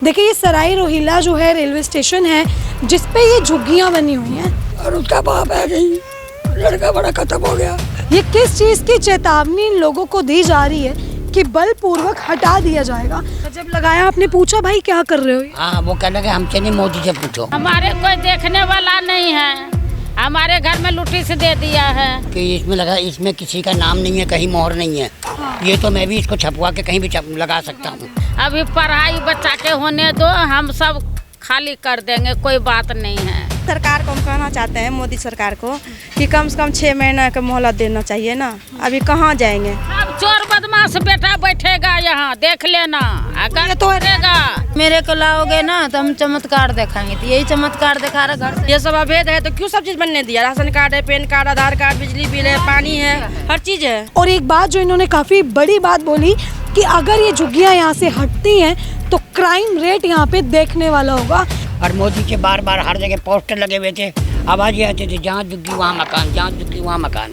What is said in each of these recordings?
देखिए ये सराय रोहिल्ला जो है रेलवे स्टेशन है जिसपे ये झुग्गियां बनी हुई हैं और उसका बाप है गई, लड़का बड़ा खत्म हो गया। ये किस चीज की चेतावनी इन लोगों को दी जा रही है कि बलपूर्वक हटा दिया जाएगा। जब लगाया आपने पूछा भाई क्या कर रहे हो? हाँ वो कहने लगे हमसे नहीं, मोदी से पूछो। हमारे कोई देखने वाला नहीं है, हमारे घर में नोटिस दे दिया है कि इसमें लगा, इसमें किसी का नाम नहीं है, कहीं मोहर नहीं है। ये तो मैं भी इसको छपवा के कहीं भी लगा सकता हूँ। अभी पढ़ाई बच्चा के होने दो, हम सब खाली कर देंगे, कोई बात नहीं है। सरकार को हम कहना चाहते हैं, मोदी सरकार को, कि कम से कम 6 महीना का मोहलत देना चाहिए ना। अभी कहाँ जाएंगे? अब चोर बदमाश बेटा बैठेगा यहाँ, देख लेना। अगर तो रहेगा मेरे को लाओगे ना तो हम चमत्कार दिखाएंगे। तो यही चमत्कार दिखा रहा घर। ये सब अवैध है तो क्यों सब चीज बनने दिया? राशन कार्ड है, पैन कार्ड, आधार कार्ड, बिजली बिल है, पानी है, हर चीज है। और एक बात जो इन्होंने काफी बड़ी बात बोली कि अगर ये झुग्गियां यहाँ से हटती हैं तो क्राइम रेट यहाँ पे देखने वाला होगा। और मोदी के बार बार हर जगह पोस्टर लगे हुए थे, आवाज ये आती थी जहाँ झुग्गी वहाँ मकान, जहाँ झुग्गी वहाँ मकान।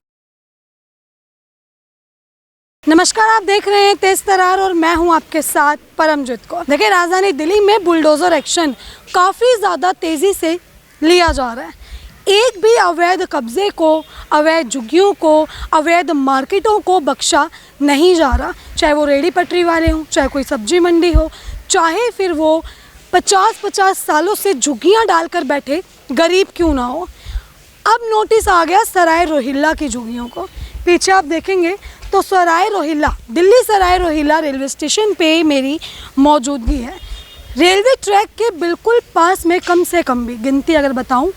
नमस्कार, आप देख रहे हैं तेज तरार और मैं हूं आपके साथ परमजीत कौर। देखिए राजधानी दिल्ली में बुलडोजर एक्शन काफ़ी ज़्यादा तेज़ी से लिया जा रहा है। एक भी अवैध कब्जे को, अवैध झुग्गियों को, अवैध मार्केटों को बख्शा नहीं जा रहा। चाहे वो रेहड़ी पटरी वाले हों, चाहे कोई सब्जी मंडी हो, चाहे फिर वो 50-50 सालों से झुग्गियाँ डालकर बैठे गरीब क्यों ना हो। अब नोटिस आ गया सराय रोहिल्ला की झुग्गियों को। पीछे आप देखेंगे तो सराय रोहिल्ला, दिल्ली सराय रोहिल्ला रेलवे स्टेशन पे मेरी मौजूदगी है। रेलवे ट्रैक के बिल्कुल पास में कम से कम भी गिनती अगर बताऊं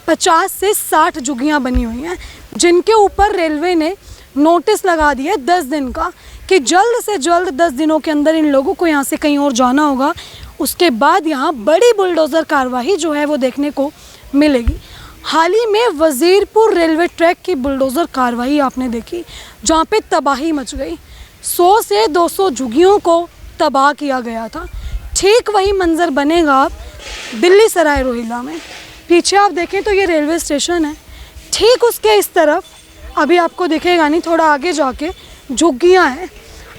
50 से 60 झुग्गियां बनी हुई हैं, जिनके ऊपर रेलवे ने नोटिस लगा दिया 10 दिन का कि जल्द से जल्द 10 दिनों के अंदर इन लोगों को यहाँ से कहीं और जाना होगा। उसके बाद यहाँ बड़ी बुलडोज़र कार्रवाई जो है वो देखने को मिलेगी। हाल ही में वजीरपुर रेलवे ट्रैक की बुलडोज़र कार्रवाई आपने देखी, जहाँ पे तबाही मच गई। 100 से 200 झुग्गियों को तबाह किया गया था। ठीक वही मंजर बनेगा अब दिल्ली सराय रोहिल्ला में। पीछे आप देखें तो ये रेलवे स्टेशन है, ठीक उसके इस तरफ अभी आपको दिखेगा नहीं, थोड़ा आगे जाके झुग्गियाँ हैं।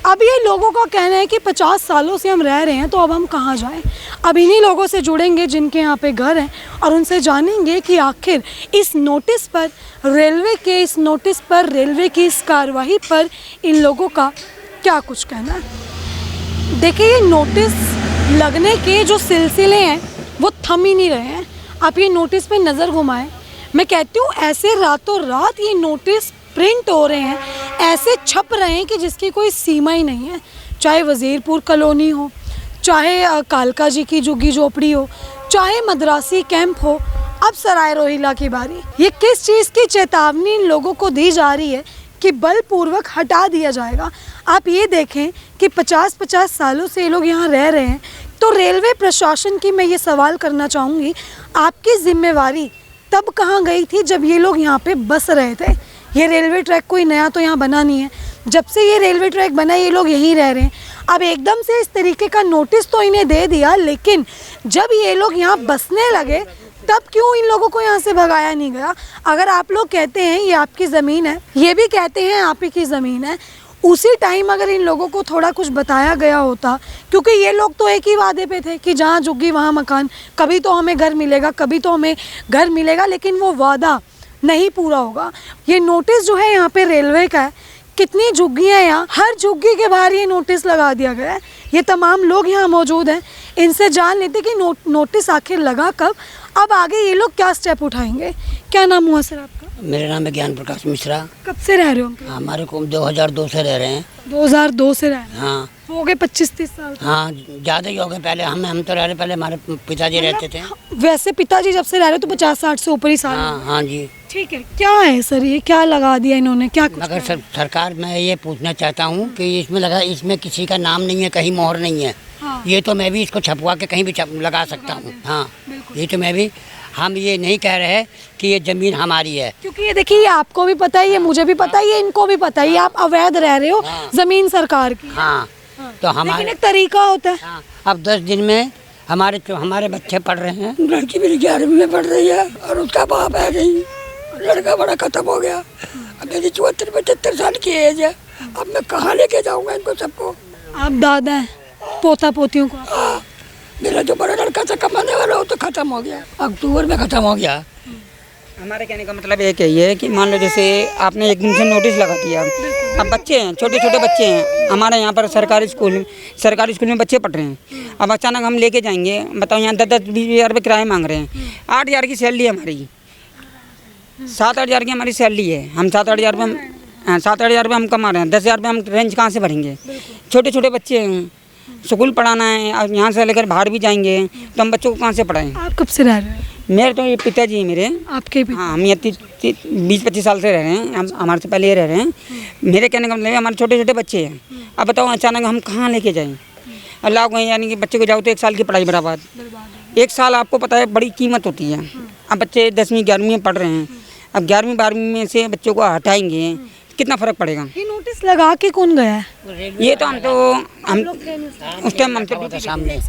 अब ये लोगों का कहना है कि 50 सालों से हम रह रहे हैं तो अब हम कहाँ जाएं। अब इन्हीं लोगों से जुड़ेंगे जिनके यहाँ पे घर हैं और उनसे जानेंगे कि आखिर इस नोटिस पर, रेलवे के इस नोटिस पर, रेलवे की इस कार्रवाई पर इन लोगों का क्या कुछ कहना है। देखिए ये नोटिस लगने के जो सिलसिले हैं वो थम ही नहीं रहे हैं। आप ये नोटिस पे नज़र घुमाएं, मैं कहती हूँ ऐसे रातों रात ये नोटिस प्रिंट हो रहे हैं, ऐसे छप रहे हैं कि जिसकी कोई सीमा ही नहीं है। चाहे वजीरपुर कॉलोनी हो, चाहे कालका जी की झुग्गी झोपड़ी हो, चाहे मद्रासी कैंप हो, अब सराय रोहिल्ला की बारी। ये किस चीज़ की चेतावनी इन लोगों को दी जा रही है कि बलपूर्वक हटा दिया जाएगा। आप ये देखें कि 50-50 सालों से ये लोग यहाँ रह रहे हैं। तो रेलवे प्रशासन की मैं ये सवाल करना चाहूँगी, आपकी जिम्मेवारी तब कहाँ गई थी जब ये लोग यहाँ पे बस रहे थे? ये रेलवे ट्रैक कोई नया तो यहाँ बना नहीं है। जब से ये रेलवे ट्रैक बना ये लोग यहीं रह रहे हैं। अब एकदम से इस तरीके का नोटिस तो इन्हें दे दिया, लेकिन जब ये लोग यहाँ बसने लगे तब क्यों इन लोगों को यहाँ से भगाया नहीं गया? अगर आप लोग कहते हैं ये आपकी ज़मीन है, ये भी कहते हैं आप ही की ज़मीन है, उसी टाइम अगर इन लोगों को थोड़ा कुछ बताया गया होता, क्योंकि ये लोग तो एक ही वादे पे थे कि जहाँ झुग्गी वहाँ मकान, कभी तो हमें घर मिलेगा, कभी तो हमें घर मिलेगा, लेकिन वो वादा नहीं पूरा होगा। ये नोटिस जो है यहाँ पे रेलवे का है, कितनी झुग्गियाँ हैं यहाँ, हर झुग्गी के बाहर ये नोटिस लगा दिया गया है। ये तमाम लोग यहाँ मौजूद हैं, इनसे जान लेते कि नोटिस आखिर लगा कब, अब आगे ये लोग क्या स्टेप उठाएंगे। क्या नाम हुआ सर आपका? मेरा नाम है ज्ञान प्रकाश मिश्रा। कब से रह रहे हो? हमारे को 2002 से रह रहे हैं। 2002 से रह रहे हैं? हाँ हो गए 25-30 साल? हाँ ज़्यादा ही हो गए। पहले हम तो रह रहे, पहले हमारे पिताजी रहते थे। वैसे पिताजी जब से रह रहे तो 50-60 से ऊपर ही साल? हाँ जी। ठीक है, क्या है सर ये क्या लगा दिया इन्होंने, क्या कुछ? मगर सरकार मैं ये पूछना चाहता हूँ कि इसमें लगा, इसमें किसी का नाम नहीं है, कहीं मोहर नहीं है। हाँ। ये तो मैं भी इसको छपवा के कहीं भी लगा सकता हूँ। हाँ ये तो मैं भी, हम ये नहीं कह रहे कि ये ज़मीन हमारी है, क्योंकि ये देखिए ये आपको भी पता है, ये मुझे भी पता है, ये इनको भी पता है, ये आप अवैध रह रहे हो। हाँ। ज़मीन सरकार की। हाँ तो हमारे एक तरीका होता है। हाँ। अब 10 दिन में हमारे बच्चे पढ़ रहे हैं। लड़की मेरी 11वीं में पढ़ रही है और उसका बाप है गई, लड़का बड़ा खत्म हो गया। अब मेरी 74-75 साल की एज है। अब मैं कहाँ लेके जाऊँगा इनको सबको? आप दादा हैं पोता पोतियों को? मेरा जो बड़ा लड़का था कमाने वाला वो तो ख़त्म हो गया, अक्टूबर में ख़त्म हो गया। हमारे कहने का मतलब एक यही है कि मान लो जैसे आपने एक दिन से नोटिस लगा दिया, अब बच्चे हैं, छोटे छोटे बच्चे हैं हमारे यहाँ पर सरकारी स्कूल में बच्चे पढ़ रहे हैं। अब अचानक हम लेके जाएंगे, बताओ यहाँ 10-20 हज़ार रुपये किराए मांग रहे हैं। 8 हज़ार की सैलरी है हमारी, 7-8 हज़ार की हमारी सैलरी है। हम 7-8 हज़ार रुपये 7-8 हज़ार रुपये हम कमा रहे हैं, 10 हज़ार रुपये हम रेंज कहाँ से भरेंगे? छोटे छोटे बच्चे हैं, स्कूल पढ़ाना है, और यहाँ से लेकर बाहर भी जाएंगे तो हम बच्चों को कहाँ से पढ़ाएं? आप कब से रह रहे हैं? मेरे तो ये पिताजी हैं मेरे। आपके भी? हाँ, हम ये 20-25 साल से रह रहे हैं, हम हमारे से पहले ये रह रहे हैं। मेरे कहने का मतलब है हमारे छोटे छोटे बच्चे हैं, अब बताओ अचानक हम कहाँ लेके जाएं? अल्लाह को, यानी कि बच्चे को जाओ तो 1 साल की पढ़ाई बर्बाद। 1 साल आपको पता है बड़ी कीमत होती है। अब बच्चे 10वीं 11वीं में पढ़ रहे हैं, अब 11वीं 12वीं में से बच्चों को हटाएंगे, कितना फ़र्क पड़ेगा? ये नोटिस लगा के कौन गया है? ये तो हम उस टाइम हम था सामने।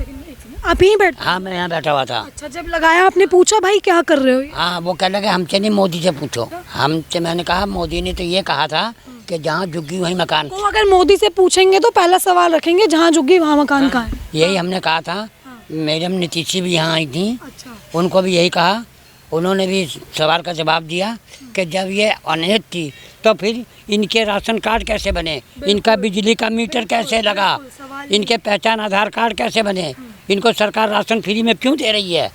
आप यहीं बैठ? हाँ, मैं यहाँ बैठा हुआ था। अच्छा, जब लगाया आपने पूछा भाई क्या कर रहे हो ये? हाँ, वो कह लगे हमसे नहीं, मोदी से पूछो। हमसे मैंने कहा मोदी ने तो ये कहा था कि जहाँ झुग्गी वहीं मकान। तो अगर मोदी से पूछेंगे तो पहला सवाल रखेंगे जहाँ झुग्गी वहाँ मकान कहाँ है? यही हमने कहा था। मैडम नीतीश भी यहाँ आई थी, अच्छा, उनको भी यही कहा। उन्होंने भी सवाल का जवाब दिया कि जब ये अनहित थी तो फिर इनके राशन कार्ड कैसे बने, इनका बिजली का मीटर कैसे लगा, इनके पहचान आधार कार्ड कैसे बने, इनको सरकार राशन फ्री में क्यों दे रही है,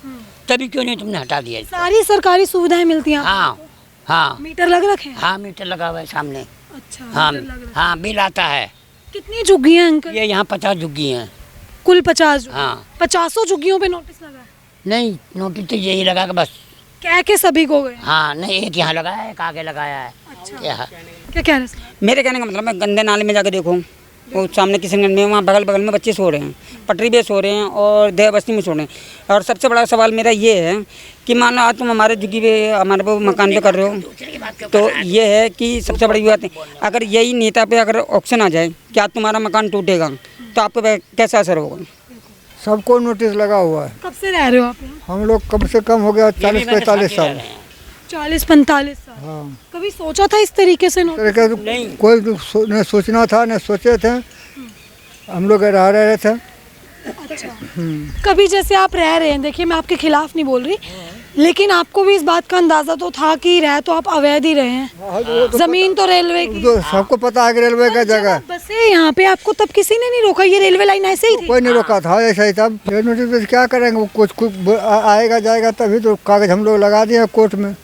तभी क्यों नहीं तुमने हटा दिया? सारी सरकारी सुविधाएं मिलती हैं? हाँ हाँ, मीटर लग रखे हैं? हाँ, मीटर लगा हुआ है सामने। अच्छा, हाँ मीटर लग रखा हाँ, बिल आता है। है। कितनी झुग्गी हैं अंकल? ये यहाँ 50 झुग्गी हैं। कुल 50? हाँ। 50 झुग्गियों पे नोटिस लगा है? नहीं, नोटिस तो यही लगा कि बस। कह के सभी को गए? हाँ, नहीं, एक यहाँ लगाया है, एक आगे लगाया है। अच्छा, क्या क्या कह रहे हैं? मेरे कहने का मतलब है गंदे नाले में जाकर देखो, वो सामने किशनगंज में वहाँ बगल में बच्चे सो रहे हैं, पटरी पे सो रहे हैं और देह बस्ती में सो रहे हैं। और सबसे बड़ा सवाल मेरा ये है कि मान लो आज तुम हमारे झुग्गी पे हमारे पे मकान पे कर रहे हो, तो ये है कि सबसे बड़ी बात है अगर यही नेता पे अगर ऑक्शन आ जाए कि आज तुम्हारा मकान टूटेगा तो आप पे कैसा असर होगा? सबको नोटिस लगा हुआ है। कब से रह रहे हो आप यहाँ? हम लोग कम से कम हो गया 40-45 साल। 40-45 साल? हाँ, कभी सोचा था इस तरीके से नोटिस? तरीके से कोई न सोचना था न सोचे थे, हम लोग रह रहे थे। अच्छा, कभी जैसे आप रह रहे हैं, देखिए मैं आपके खिलाफ नहीं बोल रही, लेकिन आपको भी इस बात का अंदाजा तो था कि रह तो आप अवैध ही रहे हैं। जमीन तो रेलवे की, तो सबको पता है कि रेलवे का जगह। बसे यहाँ पे आपको तब किसी ने नहीं रोका? ये रेलवे लाइन ऐसे ही थी? कोई नहीं रोका था, ऐसा ही था। ये नोटिस क्या करेंगे, वो कुछ आएगा जाएगा तभी तो। कागज हम लोग लगा दिए कोर्ट में।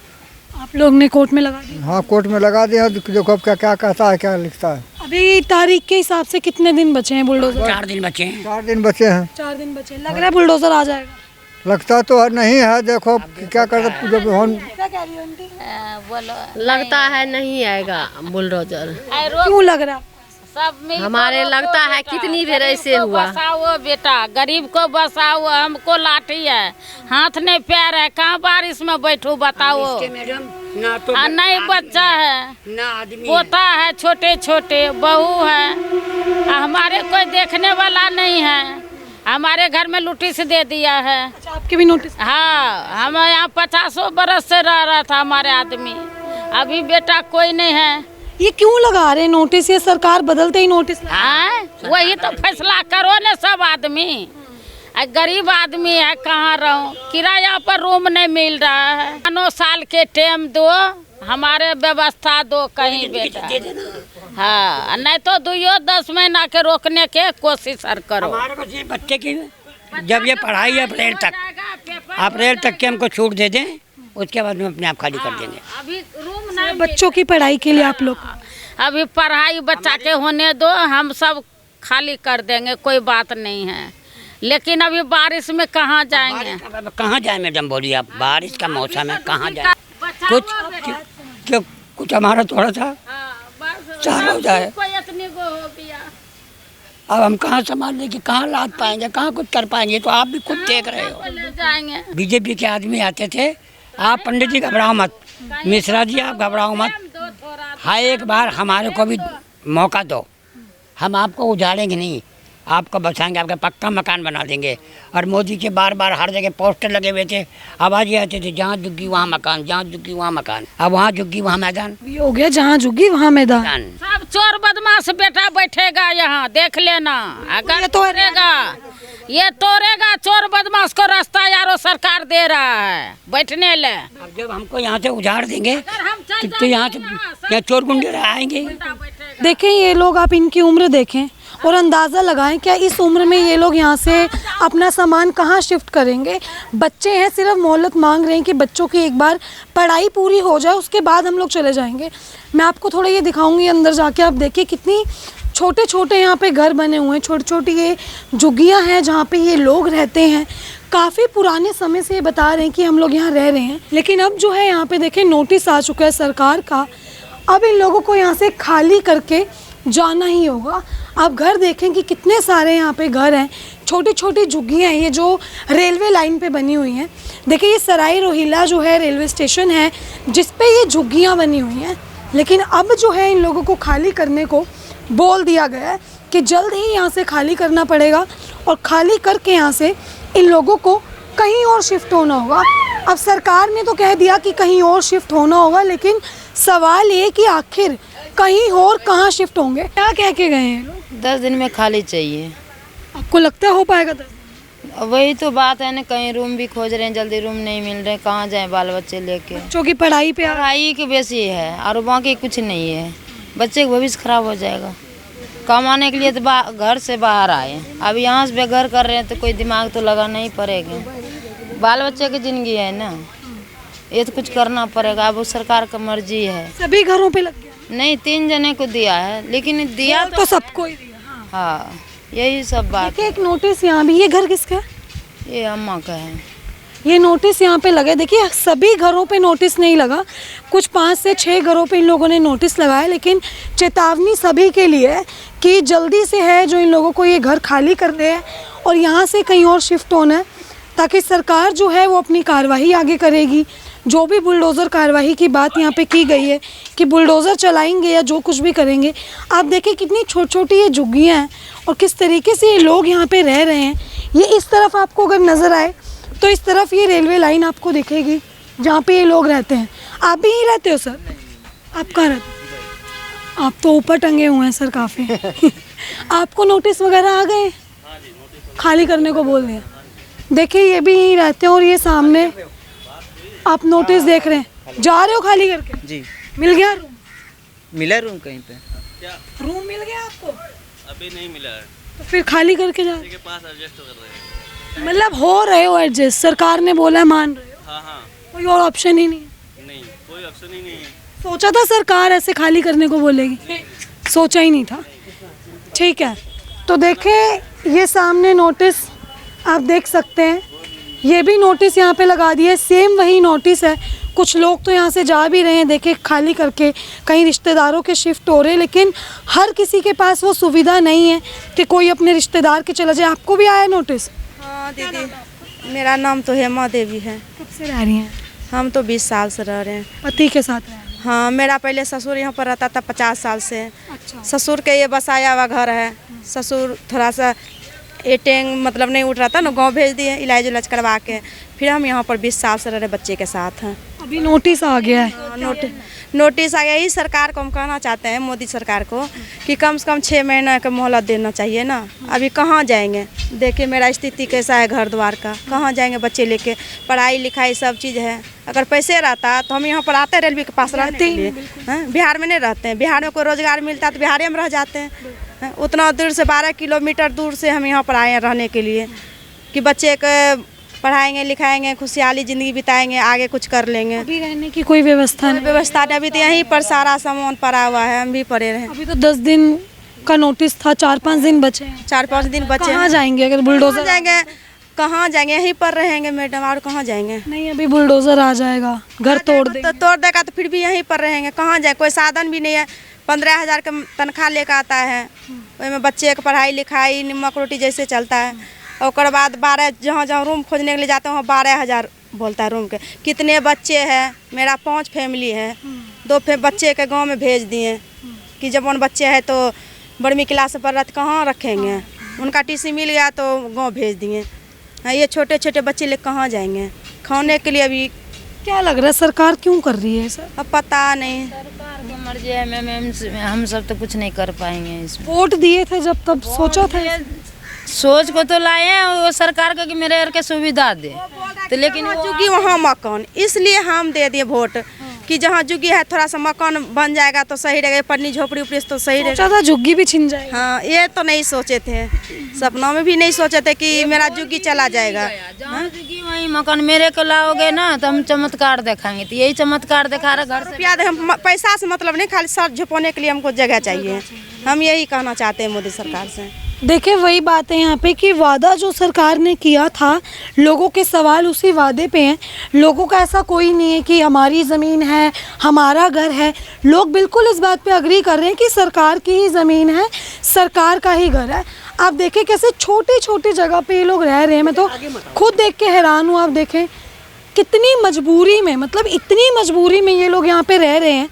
आप लोग ने कोर्ट में लगा दिया? हाँ, कोर्ट में लगा दिया। देखो अब क्या क्या कहता है, क्या लिखता है। अभी तारीख के हिसाब से कितने दिन बचे हैं बुलडोजर? 4 दिन बचे हैं। 4 दिन बचे हैं। 4 दिन बचे। लग रहा है बुलडोजर आ जाएगा? लगता तो नहीं है, देखो क्या करते जब हम। क्या कह रही हो आंटी? लगता है नहीं आएगा बुलडोजर। क्यों लग रहा है? सब मिल हमारे लगता है कितनी बेर ऐसे हुआ। बसाओ बेटा, गरीब को बसाओ, हमको लाठी है, हाथ नहीं पैर है, कहाँ बारिश में बैठू बताओ। नहीं बच्चा है, पोता है, छोटे छोटे बहू है, हमारे कोई देखने वाला नहीं है। हमारे घर में नोटिस दे दिया है। अच्छा, आपके भी नोटिस? हाँ, हम यहाँ 50 बरस से रह रहा था हमारे आदमी, अभी बेटा कोई नहीं है। ये क्यों लगा रहे नोटिस? ये सरकार बदलते ही नोटिस लगा? हाँ, वही तो फैसला करो ना सब आदमी। गरीब आदमी है, कहाँ रहूं, किराया पर रूम नहीं मिल रहा है। 9 साल के टाइम दो, हमारे व्यवस्था दो कहीं बेटा। हाँ, नहीं तो 2-10 महीना के रोकने के कोशिश करो। हमारे को सिर्फ बच्चे की जब ये पढ़ाई है अप्रैल तक के हमको छूट दे दें, उसके बाद में अपने आप खाली कर देंगे। अभी रूम नहीं, बच्चों की पढ़ाई के लिए आप लोग? अभी पढ़ाई बच्चा के होने दो, हम सब खाली कर देंगे, कोई बात नहीं है। लेकिन अभी बारिश में कहाँ जाएंगे? कहाँ जाए मैडम, बोलिए आप, बारिश का मौसम है, कहाँ जाए? कुछ हमारा थोड़ा सा चार हो जाए, अब हम कहाँ संभाल लेंगे, कहाँ लाद पाएंगे, कहाँ कुछ कर पाएंगे? तो आप भी खुद देख रहे हो। बीजेपी के आदमी आते थे, आप पंडित जी घबराओ मत, मिश्रा जी आप घबराओ मत, हाँ एक बार हमारे को भी मौका दो, हम आपको उजाड़ेंगे नहीं, आपको बचाएंगे, आपका पक्का मकान बना देंगे। और मोदी के बार बार हर जगह पोस्टर लगे हुए थे, आवाज़ ये आती थी जहाँ झुग्गी वहाँ मकान, जहाँ झुग्गी वहाँ मकान। अब वहाँ झुग्गी वहाँ मैदान हो गया, जहाँ झुग्गी वहाँ मैदान। सब चोर बदमाश बेटा बैठेगा यहाँ, देख लेना, अगर तो रहेगा ये तोड़ेगा चोर बदमाश को रास्ता यारो सरकार दे रहा है बैठने ले। अब जब हमको यहाँ से उजाड़ देंगे हम चल तो यहाँ चोर गुंडे आएंगे। देखें ये लोग, आप इनकी उम्र देखें और अंदाज़ा लगाएं क्या इस उम्र में ये लोग यहाँ से अपना सामान कहाँ शिफ्ट करेंगे। बच्चे हैं, सिर्फ मोहलत मांग रहे हैं कि बच्चों की एक बार पढ़ाई पूरी हो जाए, उसके बाद हम लोग चले जाएंगे। मैं आपको थोड़ा ये दिखाऊंगी अंदर जाके। आप देखिए कितनी छोटे छोटे यहाँ पे घर बने हुए हैं, छोटी छोटी ये झुग्गियाँ हैं जहाँ पे ये लोग रहते हैं। काफ़ी पुराने समय से ये बता रहे हैं कि हम लोग यहाँ रह रहे हैं, लेकिन अब जो है यहाँ पे देखें नोटिस आ चुका है सरकार का। अब इन लोगों को यहाँ से खाली करके जाना ही होगा। आप घर देखें कि कितने सारे यहाँ पे घर हैं, छोटी छोटी झुग्गियाँ हैं ये जो रेलवे लाइन पे बनी हुई हैं। देखिए ये सराय रोहिल्ला जो है रेलवे स्टेशन है जिस पे ये झुग्गियाँ बनी हुई हैं, लेकिन अब जो है इन लोगों को खाली करने को बोल दिया गया है कि जल्द ही यहाँ से खाली करना पड़ेगा और खाली करके यहाँ से इन लोगों को कहीं और शिफ्ट होना होगा। अब सरकार ने तो कह दिया कि कहीं और शिफ्ट होना होगा, लेकिन सवाल ये कि आखिर कहीं और कहाँ शिफ्ट होंगे। क्या कह के गए हैं लोग? 10 दिन में खाली चाहिए। आपको लगता है हो पाएगा 10 दिन? वही तो बात है ना, कहीं रूम भी खोज रहे हैं, जल्दी रूम नहीं मिल रहे, कहाँ जाएं बाल बच्चे लेके। बच्चों की पढ़ाई पे पढ़ाई की बेसी है और बाकी कुछ नहीं है। बच्चे का भविष्य खराब हो जाएगा। कमाने के लिए तो घर से बाहर आए, अब यहाँ से बेघर कर रहे हैं तो कोई दिमाग तो लगाना ही पड़ेगा। बाल बच्चे की जिंदगी है ना, ये तो कुछ करना पड़ेगा। अब सरकार का मर्जी है। सभी घरों पे लग गया? नहीं, 3 जने को दिया है, लेकिन दिया तो सबको ही दिया। हाँ, यही सब बात। देखिए एक नोटिस यहाँ भी, ये घर किसका है? ये अम्मा का है। ये नोटिस यहाँ पे लगे। देखिए सभी घरों पे नोटिस नहीं लगा, कुछ 5 से 6 घरों पे इन लोगों ने नोटिस लगाया, लेकिन चेतावनी सभी के लिए है कि जल्दी से है जो इन लोगों को ये घर खाली करने हैं और यहाँ से कहीं और शिफ्ट होना है, ताकि सरकार जो है वो अपनी कार्रवाई आगे करेगी। जो भी बुलडोज़र कार्रवाई की बात यहाँ पे की गई है कि बुलडोज़र चलाएंगे या जो कुछ भी करेंगे। आप देखिए कितनी छोटी छोटी ये झुग्गियाँ हैं और किस तरीके से ये लोग यहाँ पे रह रहे हैं। ये इस तरफ आपको अगर नज़र आए तो इस तरफ ये रेलवे लाइन आपको दिखेगी जहाँ पे ये लोग रहते हैं। आप भी यहीं रहते हो सर? आप कहाँ रहते हो? आप तो ऊपर टंगे हुए हैं सर काफ़ी। आपको नोटिस वगैरह आ गए? खाली करने को बोल दिया। देखिए ये भी यहीं रहते हैं और ये सामने आप नोटिस देख रहे हैं। जा रहे हो खाली करके? जी। मिल गया रूम? मिला रूम कहीं पे? रूम मिल गया आपको? अभी नहीं मिला है। तो फिर खाली करके जा रहे के पास एडजस्ट कर रहे हैं। मतलब हो रहे हो एडजस्ट? सरकार ने बोला है मान रहे हो? हाँ हाँ। कोई और ऑप्शन ही नहीं है? नहीं, कोई ऑप्शन ही नहीं है। सोचा था सरकार ऐसे खाली करने को बोलेगी? सोचा ही नहीं था। ठीक है, तो देखें ये सामने नोटिस आप देख सकते हैं, ये भी नोटिस यहाँ पे लगा दिया है। सेम वही नोटिस है। कुछ लोग तो यहाँ से जा भी रहे हैं, देखे खाली करके कहीं रिश्तेदारों के शिफ्ट हो रहे हैं, लेकिन हर किसी के पास वो सुविधा नहीं है कि कोई अपने रिश्तेदार के चला जाए। आपको भी आया नोटिस? हाँ दीदी, मेरा नाम तो हेमा देवी है। कब से रह रही हैं? हम तो 20 साल से रह रहे हैं। पति के साथ रह रही हैं? हाँ, मेरा पहले ससुर यहाँ पर रहता था 50 साल से। अच्छा। ससुर के ये बसाया हुआ घर है। ससुर थोड़ा सा एटेंग मतलब नहीं उठ रहा था ना, गांव भेज दिए इलाज उलाज करवा के। फिर हम यहाँ पर 20 साल से रह रहे बच्चे के साथ हैं। अभी नोटिस आ गया है। नोटिस आ गया। ही सरकार को हम कहना चाहते हैं, मोदी सरकार को, कि कम से कम 6 महीना का मोहलत देना चाहिए ना। अभी कहाँ जाएंगे? देखिए मेरा स्थिति कैसा है घर द्वार का, कहाँ जाएंगे बच्चे लेके? पढ़ाई लिखाई सब चीज़ है। अगर पैसे रहता तो हम यहाँ पर आते रेलवे के पास रहने के लिए। बिहार में नहीं रहते हैं। बिहार में कोई रोजगार मिलता तो बिहार में रह जाते हैं। उतना दूर से 12 किलोमीटर दूर से हम यहाँ पर आए हैं रहने के लिए कि बच्चे को पढ़ाएंगे लिखाएंगे, खुशहाली ज़िंदगी बिताएंगे, आगे कुछ कर लेंगे। अभी रहने की कोई व्यवस्था नहीं? व्यवस्था नहीं। अभी तो यहीं पर सारा सामान पड़ा हुआ है, हम भी पड़े रहे। अभी तो 10 दिन का नोटिस था, 4-5 दिन बचे हैं। 4-5 दिन बचे। कहाँ जाएंगे अगर बुलडोजर जाएंगे? कहाँ जाएंगे? यहीं पर रहेंगे मैडम, और कहाँ जाएंगे? नहीं, अभी बुलडोजर आ जाएगा, घर तोड़ देगा। तो तोड़ देगा तो फिर भी यहीं पर रहेंगे। कहाँ जाए? कोई साधन भी नहीं है। 15,000 का तनख्वाह लेकर आता है, उसमें बच्चे की पढ़ाई लिखाई निमक रोटी जैसे चलता है। और बाद 12 जहाँ जहाँ रूम खोजने के लिए जाते हैं वहाँ 12,000 बोलता है रूम के। कितने बच्चे हैं? मेरा 5 फैमिली है। 2 बच्चे के गांव में भेज दिए कि जब उन बच्चे हैं तो बड़मी क्लास पर रह कहाँ रखेंगे? उनका टीसी मिल गया तो गांव भेज दिए। ये छोटे छोटे बच्चे लोग कहाँ जाएंगे खाने के लिए? अभी क्या लग रहा है सरकार क्यों कर रही है सर? अब पता नहीं। सरकार की मर्जी है, हम सब तो कुछ नहीं कर पाएंगे इसमें। वोट दिए थे जब, तब सोचा था सोच को तो लाए हैं वो सरकार का कि मेरे घर के सुविधा दे, तो लेकिन वो जुगी वहाँ मकान, इसलिए हम दे दिए वोट कि जहाँ जुगी है थोड़ा सा मकान बन जाएगा तो सही रहेगा, पन्नी झोपड़ी उपड़ी तो सही रहेगा। सोचा था झुग्गी भी छिन जाएगी। हाँ, ये तो नहीं सोचे थे, सपनों में भी नहीं सोचे थे कि मेरा जुगी चला जाएगा। जहाँ जुगी वहीं मकान मेरे को लाओगे ना तो हम चमत्कार दिखाएंगे, तो यही चमत्कार दिखा रहे घर से। रुपया हम पैसा से मतलब नहीं, खाली सर झुकाने के लिए हमको जगह चाहिए। हम यही कहना चाहते हैं मोदी सरकार से। देखिए वही बात है यहाँ पे कि वादा जो सरकार ने किया था, लोगों के सवाल उसी वादे पे हैं। लोगों का ऐसा कोई नहीं है कि हमारी ज़मीन है, हमारा घर है। लोग बिल्कुल इस बात पे अग्री कर रहे हैं कि सरकार की ही ज़मीन है, सरकार का ही घर है। आप देखें कैसे छोटी छोटी जगह पे ये लोग रह रहे हैं। मैं तो खुद देख के हैरान हूँ। आप देखें कितनी मजबूरी में, मतलब इतनी मजबूरी में ये लोग यहाँ पे रह रहे हैं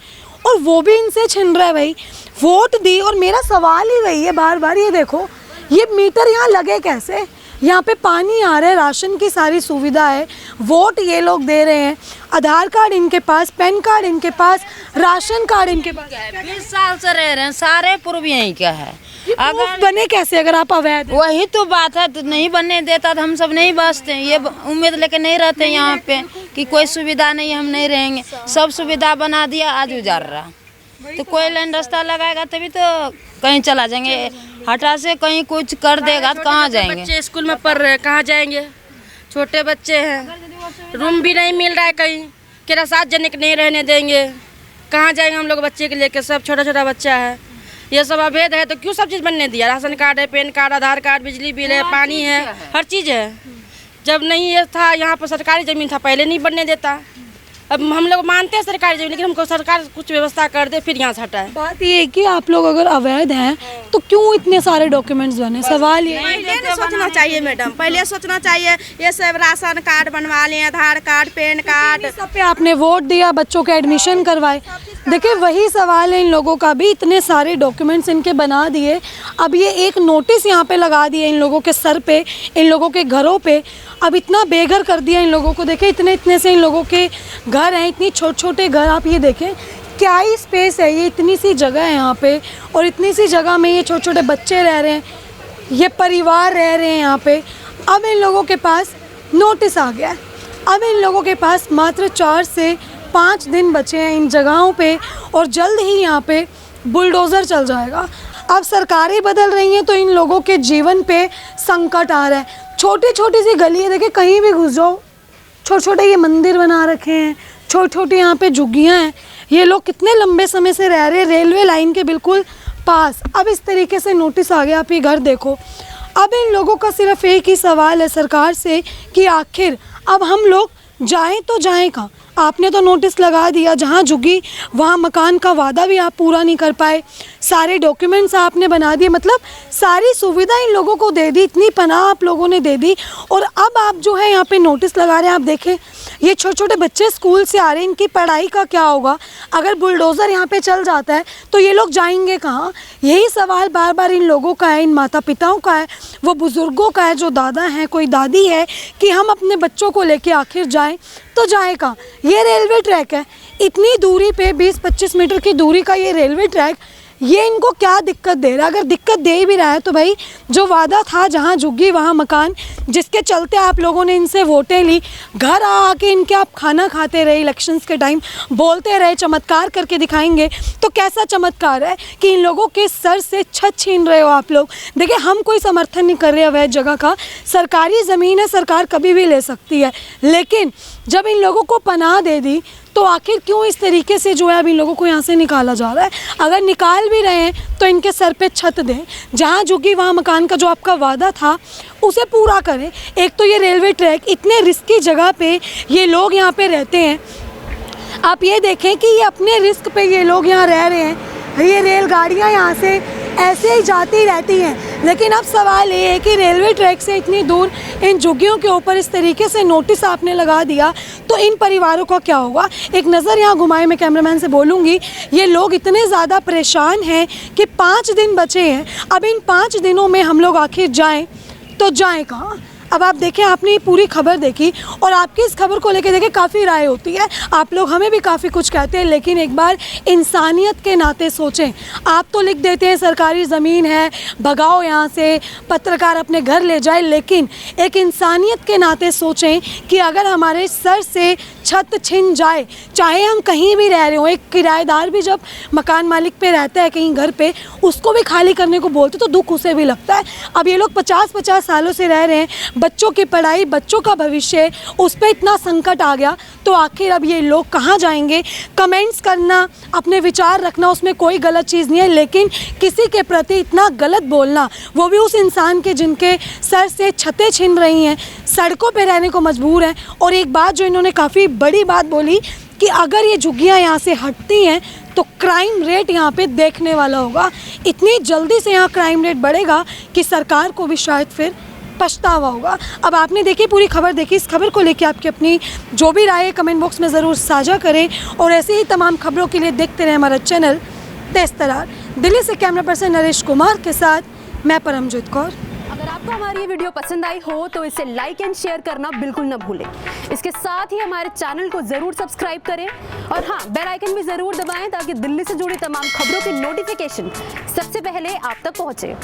और वो भी इनसे छिन रहा है भाई। वोट दी और मेरा सवाल ही वही है बार बार, ये देखो ये मीटर यहाँ लगे कैसे? यहाँ पे पानी आ रहा है, राशन की सारी सुविधा है, वोट ये लोग दे रहे हैं, आधार कार्ड इनके पास, पैन कार्ड इनके पास, राशन कार्ड इनके पास। 20 साल से रह रहे हैं, सारे पूर्व यहीं का है। अगर बने कैसे अगर आप अवैध? वही तो बात है, तो नहीं बनने देता तो हम सब नहीं बसते। ये उम्मीद लेके नहीं रहते यहाँ पे कि कोई सुविधा नहीं, हम नहीं रहेंगे। सब सुविधा बना दिया, आज उजाड़ रहा। तो कोई लाइन रास्ता लगाएगा तभी तो कहीं चला जाएंगे, हटा से कहीं कुछ कर देगा तो कहाँ जाएंगे? बच्चे स्कूल में पढ़ रहे हैं, कहाँ जाएंगे? छोटे बच्चे हैं, रूम भी नहीं मिल रहा है कहीं, केरा 7 जने के नहीं रहने देंगे, कहाँ जाएंगे हम लोग बच्चे के लेके? सब छोटा छोटा बच्चा है, ये सब अवैध है तो क्यों सब चीज़ बनने दिया? राशन कार्ड है, पैन कार्ड, आधार कार्ड, बिजली बिल है, पानी है, हर चीज़ है। जब नहीं ये था, यहाँ पर सरकारी ज़मीन था, पहले नहीं बनने देता। अब हम लोग मानते हैं सरकारी ज़मीन, लेकिन हमको सरकार कुछ व्यवस्था कर दे फिर यहाँ से हटाए। बात ये है कि आप लोग अगर अवैध हैं तो क्यों इतने सारे डॉक्यूमेंट्स बने? सवाल ये पहले सोचना चाहिए मैडम, पहले सोचना चाहिए। ये सब राशन कार्ड बनवा लें, आधार कार्ड, पैन कार्ड, सब पे आपने वोट दिया, बच्चों के एडमिशन करवाए। देखिए वही सवाल है इन लोगों का भी, इतने सारे डॉक्यूमेंट्स इनके बना दिए, अब ये एक नोटिस यहाँ पे लगा दिए इन लोगों के सर पे, इन लोगों के घरों पे। अब इतना बेघर कर दिया इन लोगों को। देखिए इतने इतने से इन लोगों के घर हैं, इतनी छोटे छोटे घर। आप ये देखें क्या ही स्पेस है, ये इतनी सी जगह है यहाँ पे, और इतनी सी जगह में ये छोटे छोटे बच्चे रह रहे हैं, ये परिवार रह रहे हैं यहाँ पे। अब इन लोगों के पास नोटिस आ गया है, अब इन लोगों के पास मात्र 4 से 5 दिन बचे हैं इन जगहों पे, और जल्द ही यहाँ पे बुलडोज़र चल जाएगा। अब सरकारें बदल रही हैं तो इन लोगों के जीवन पे संकट आ रहा है। छोटी छोटी सी गली है, देखिए कहीं भी घुस जाओ, छोटे छोटे ये मंदिर बना रखे हैं, छोटे छोटे यहाँ पे झुग्गियाँ हैं। ये लोग कितने लंबे समय से रह रहे हैं रेलवे लाइन के बिल्कुल पास। अब इस तरीके से नोटिस आ गया, आप ये घर देखो। अब इन लोगों का सिर्फ एक ही सवाल है सरकार से कि आखिर अब हम लोग जाएं तो जाएं कहाँ? आपने तो नोटिस लगा दिया, जहाँ झुग्गी वहाँ मकान का वादा भी आप पूरा नहीं कर पाए, सारे डॉक्यूमेंट्स आपने बना दिए, मतलब सारी सुविधा इन लोगों को दे दी, इतनी पनाह आप लोगों ने दे दी, और अब आप जो है यहाँ पे नोटिस लगा रहे हैं। आप देखें ये छोटे छोटे बच्चे स्कूल से आ रहे हैं, इनकी पढ़ाई का क्या होगा? अगर बुलडोज़र यहाँ पे चल जाता है तो ये लोग जाएंगे कहाँ? यही सवाल बार बार इन लोगों का है, इन माता पिताओं का है, वो बुज़ुर्गों का है जो दादा हैं, कोई दादी है, कि हम अपने बच्चों को लेके आखिर जाएं तो जाए कहाँ? ये रेलवे ट्रैक है, इतनी दूरी पे 20-25 मीटर की दूरी का ये रेलवे ट्रैक, ये इनको क्या दिक्कत दे रहा है? अगर दिक्कत दे भी रहा है तो भाई जो वादा था, जहाँ झुग्गी वहाँ मकान, जिसके चलते आप लोगों ने इनसे वोटें ली, घर आके इनके आप खाना खाते रहे, इलेक्शंस के टाइम बोलते रहे चमत्कार करके दिखाएंगे, तो कैसा चमत्कार है कि इन लोगों के सर से छत छीन रहे हो आप लोग। देखिए हम कोई समर्थन नहीं कर रहे अवैध जगह का, सरकारी ज़मीन है, सरकार कभी भी ले सकती है, लेकिन जब इन लोगों को पनाह दे दी तो आखिर क्यों इस तरीके से जो है अब इन लोगों को यहाँ से निकाला जा रहा है? अगर निकाल भी रहे हैं तो इनके सर पे छत दें, जहाँ झुग्गी वहाँ मकान का जो आपका वादा था उसे पूरा करें। एक तो ये रेलवे ट्रैक, इतने रिस्की जगह पे ये लोग यहाँ पे रहते हैं। आप ये देखें कि ये अपने रिस्क पे ये लोग यहाँ रह रहे हैं, ये रेलगाड़ियाँ यहाँ से ऐसे ही जाती रहती हैं, लेकिन अब सवाल ये है कि रेलवे ट्रैक से इतनी दूर इन झुग्गियों के ऊपर इस तरीके से नोटिस आपने लगा दिया तो इन परिवारों का क्या होगा? एक नज़र यहाँ घुमाए, मैं कैमरामैन से बोलूँगी। ये लोग इतने ज़्यादा परेशान हैं कि 5 दिन बचे हैं, अब इन 5 दिनों में हम लोग आखिर जाएं तो जाएं कहाँ? अब आप देखें, आपने ये पूरी खबर देखी और आपकी इस खबर को लेकर देखें काफ़ी राय होती है, आप लोग हमें भी काफ़ी कुछ कहते हैं, लेकिन एक बार इंसानियत के नाते सोचें। आप तो लिख देते हैं सरकारी ज़मीन है, भगाओ यहाँ से, पत्रकार अपने घर ले जाए, लेकिन एक इंसानियत के नाते सोचें कि अगर हमारे सर से छत छिन जाए, चाहे हम कहीं भी रह रहे हो, एक किराएदार भी जब मकान मालिक पे रहता है कहीं घर पे, उसको भी खाली करने को बोलते तो दुख उसे भी लगता है। अब ये लोग 50-50 सालों से रह रहे हैं, बच्चों की पढ़ाई, बच्चों का भविष्य, उस पर इतना संकट आ गया, तो आखिर अब ये लोग कहाँ जाएंगे? कमेंट्स करना, अपने विचार रखना, उसमें कोई गलत चीज़ नहीं है, लेकिन किसी के प्रति इतना गलत बोलना, वो भी उस इंसान के जिनके सर से छतें छिन रही हैं, सड़कों पे रहने को मजबूर हैं। और एक बात जो इन्होंने काफ़ी बड़ी बात बोली कि अगर ये झुग्गियाँ यहाँ से हटती हैं तो क्राइम रेट यहाँ पे देखने वाला होगा। इतनी जल्दी से यहाँ क्राइम रेट बढ़ेगा कि सरकार को भी शायद फिर पछतावा होगा। अब आपने देखी पूरी खबर देखी, इस खबर को लेके आपकी अपनी जो भी राय है कमेंट बॉक्स में ज़रूर साझा करें और ऐसे ही तमाम खबरों के लिए देखते रहें हमारा चैनल तेज तरार। दिल्ली से कैमरा पर्सन नरेश कुमार के साथ मैं परमजीत कौर। अगर आपको हमारी ये वीडियो पसंद आई हो तो इसे लाइक एंड शेयर करना बिल्कुल न भूलें। इसके साथ ही हमारे चैनल को ज़रूर सब्सक्राइब करें और हाँ, बेल आइकन भी ज़रूर दबाएं ताकि दिल्ली से जुड़ी तमाम खबरों की नोटिफिकेशन सबसे पहले आप तक पहुँचे।